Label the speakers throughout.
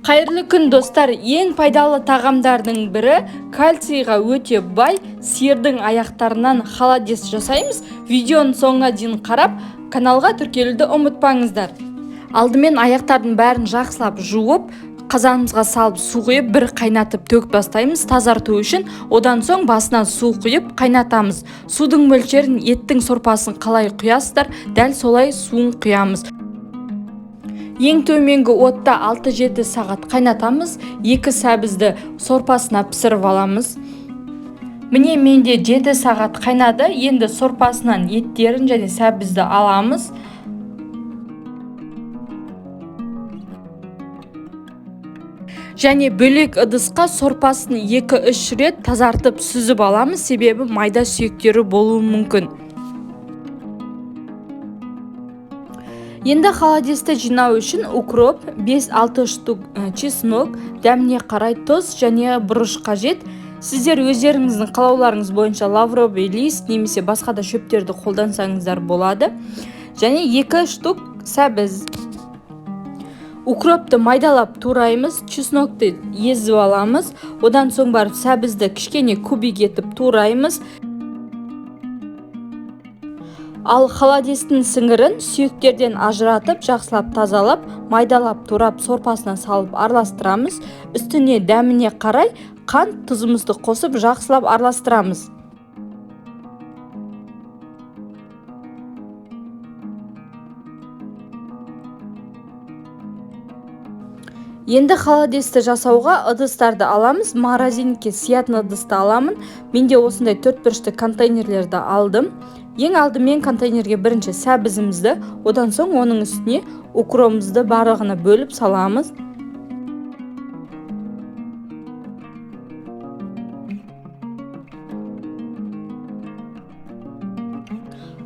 Speaker 1: Қайырлы күн достар, ең пайдалы тағамдардың бірі кальцийға өте бай сиырдың аяқтарынан холодец жасаймыз. Видеоның соңына дейін қарап, каналға тіркелуді ұмытпаңыздар. Алдымен аяқтардың бәрін жақсылап жуып, қазанымызға салып су құйып, бір қайнатып төк бастаймыз тазарту үшін. Одан соң басына су құйып қайнатамыз. Судың мөлшерін, еттің сорпасын қалай құясыздар, дәл солай суын құямыз. Ең төменгі отта 6-7 сағат қайнатамыз, 2 сәбізді сорпасына пісіріп аламыз. Міне менде 7 сағат қайнады, енді сорпасынан еттерін және сәбізді аламыз. Және бөлек ыдысқа сорпасын 2-3 рет тазартып сүзіп аламыз, себебі майда сүйектері болуы мүмкін. Енді холодецті жинау үшін укроп, 5-6 штук чеснок, дәміне қарай тұз және бұрыш қажет. Сіздер өздеріңіздің қалауларыңыз бойынша лавровый лист немесе басқа да шөптерді қолдансаңыздар болады. Және 2 штук сәбіз. Укропты майдалап тураймыз, чеснокты езіп аламыз. Одан соң барып сәбізді кішкене кубик етіп тураймыз. Ал холодецтің сіңірін сүйектерден ажыратып, жақсылап тазалап, майдалап турап сорпасына салып араластырамыз. Үстіне дәміне қарай қант, тұзымызды қосып жақсылап араластырамыз. Енді холодецті жасауға ыдыстарды аламыз. Морозилькеге сиятын ыдысты аламын. Менде осындай 4 бұрышты контейнерлерді алдым. Ең алдымен контейнерге бірінші сәбізімізді, одан соң оның үстіне укромымызды барлығына бөліп саламыз.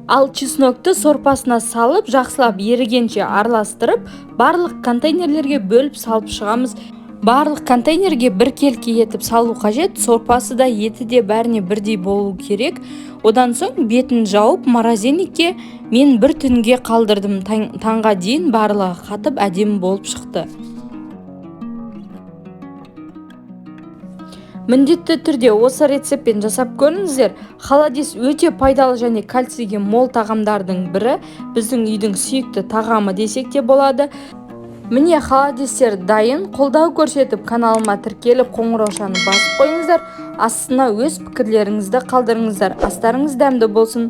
Speaker 1: Ал чеснокты сорпасына салып, жақсылап ерігенше араластырып, барлық контейнерлерге бөліп салып шығамыз. Барлық контейнерге бір келке етіп салу қажет, сорпасы да еті де бәріне бірдей болу керек. Одан соң бетін жауып, морозилькеге мен бір түнге қалдырдым, таңға дейін барлығы қатып әдемі болып шықты. Міндетті түрде осы рецептпен жасап көріңіздер. Холодец өте пайдалы және кальцийге мол тағамдардың бірі, біздің үйдің сүйікті тағамы десек те болады. Міне холодецтер дайын. Қолдау көрсетіп каналыма тіркеліп қоңыраушаны басып қойыңыздар. Астына өз пікірлеріңізді қалдырыңыздар. Астарыңыз дәмді болсын.